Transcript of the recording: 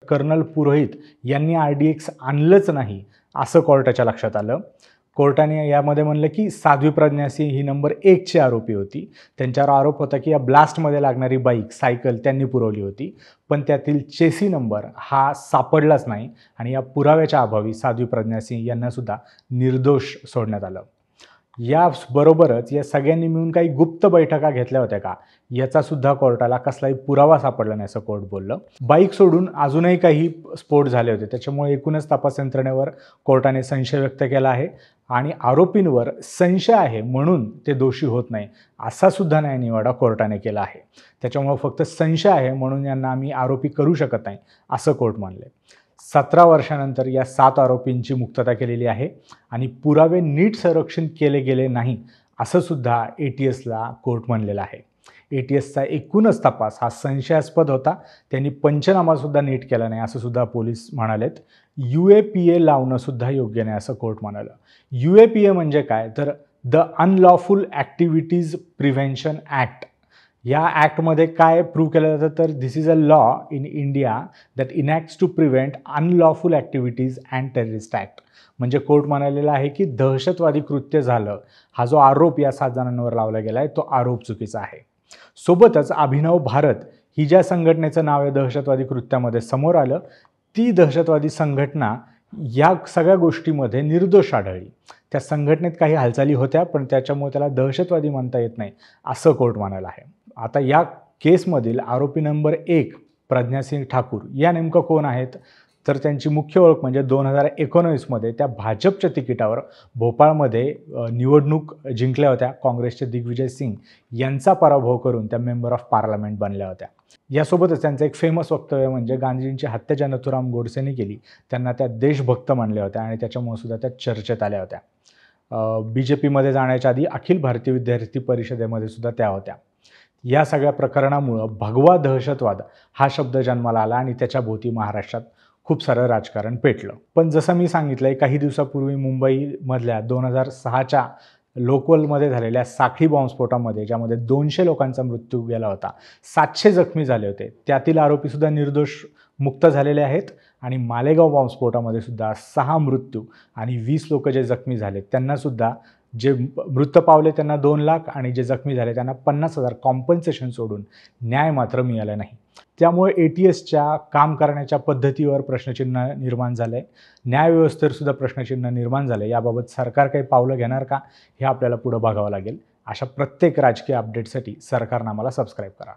Colonel पुरोहित यांनी RDX आणलंच नाही असं कोर्टाच्या लक्षात आलं। कोर्टाने यामध्ये म्हणलं की साध्वी प्रज्ञा सिंह ही नंबर 1 ची आरोपी होती। त्यांच्यावर आरोप होता की या ब्लास्टमध्ये लागणारी बाईक सायकल त्यांनी पुरवली होती, पण त्यातील चेसी नंबर हा सापडलाच नाही आणि या पुराव्याच्या अभावी साध्वी प्रज्ञा सिंह यांना सुद्धा निर्दोष सोडण्यात आलं। याबरोबरच या सगळ्यांनी मिळून काही गुप्त बैठका घेतल्या होत्या का याचा सुद्धा कोर्टाला कसलाही पुरावा सापडला नाही असं कोर्ट बोललं। बाईक सोडून अजूनही काही स्फोट झाले होते, त्याच्यामुळे एकूणच तपास यंत्रणेवर कोर्टाने संशय व्यक्त केला आहे आणि आरोपींवर संशय आहे म्हणून ते दोषी होत नाही असा सुद्धा न्यायनिवाडा कोर्टाने केला आहे। त्याच्यामुळे फक्त संशय आहे म्हणून यांना आम्ही आरोपी करू शकत नाही असं कोर्ट मानले। 17 वर्षानंतर या 7 आरोपींची मुक्तता केलेली आहे आणि पुरावे नीट संरक्षित केले गेले नाही असं सुद्धा ATSला कोर्ट म्हणलेलं आहे। ATSचा एकूणच तपास हा संशयास्पद होता, त्यांनी पंचनामा सुद्धा नीट केला नाही असं सुद्धा पोलीस म्हणालेत। UAPA लावणं सुद्धा योग्य नाही असं कोर्ट म्हणालं। UAPA म्हणजे काय तर the unlawful activities prevention act. या ॲक्टमध्ये काय प्रूव्ह केलं जातं तर this is a law in India that enacts to prevent unlawful activities and terrorist act. म्हणजे कोर्ट म्हणालेला आहे की दहशतवादी कृत्य झालं हा जो आरोप या 7 जणांवर लावला गेला आहे तो आरोप चुकीचा आहे। सोबतच अभिनव भारत ही ज्या संघटनेचं नाव आहे दहशतवादी कृत्यामध्ये समोर आलं, ती दहशतवादी संघटना या सगळ्या गोष्टीमध्ये निर्दोष आढळली। त्या संघटनेत काही हालचाली होत्या पण त्याच्यामुळे त्याला दहशतवादी म्हणता येत नाही असं कोर्ट म्हणालं आहे। आता या केसमधील आरोपी नंबर 1 प्रज्ञासिंह ठाकूर या नेमकं कोण आहेत तर त्यांची मुख्य ओळख म्हणजे 2019 मध्ये त्या भाजपच्या तिकिटावर भोपाळमध्ये निवडणूक जिंकल्या होत्या। काँग्रेसचे दिग्विजय सिंग यांचा पराभव करून त्या मेंबर ऑफ पार्लमेंट बनल्या होत्या। यासोबतच त्यांचं एक फेमस वक्तव्य म्हणजे गांधीजींची हत्या ज्या नथुराम गोडसेने केली त्यांना त्या देशभक्त मानल्या होत्या आणि त्याच्यामुळे सुद्धा त्या चर्चेत आल्या होत्या। BJPमध्ये जाण्याच्या आधी अखिल भारतीय विद्यार्थी परिषदेमध्ये सुद्धा त्या होत्या। या सगळ्या प्रकरणामुळं भगवा दहशतवाद हा शब्द जन्माला आला आणि त्याच्या भोवती महाराष्ट्रात खूप सारं राजकारण पेटलं। पण जसं मी सांगितलंय काही दिवसापूर्वी मुंबईमधल्या 2006च्या लोकवलमध्ये झालेल्या साखळी बॉम्बस्फोटामध्ये ज्यामध्ये 200 लोकांचा मृत्यू गेला होता, 700 जखमी झाले होते, त्यातील आरोपी सुद्धा निर्दोष मुक्त झालेले आहेत आणि मालेगाव बॉम्बस्फोटामध्ये सुद्धा 6 मृत्यू आणि 20 लोक जे जखमी झाले त्यांना सुद्धा जे मृत पावले त्यांना 2 लाख आणि जे जखमी झाले त्यांना 50,000 कॉम्पन्सेशन सोडून न्याय मात्र मिळाला नाही। त्यामुळे ATSच्या काम करण्याच्या पद्धतीवर प्रश्नचिन्ह निर्माण झालंय, न्यायव्यवस्थेवर सुद्धा प्रश्नचिन्ह निर्माण झालंय। याबाबत सरकार काही पावलं घेणार का हे आपल्याला पुढे बघावं लागेल। अशा प्रत्येक राजकीय अपडेटसाठी सरकारनामाला सबस्क्राईब करा।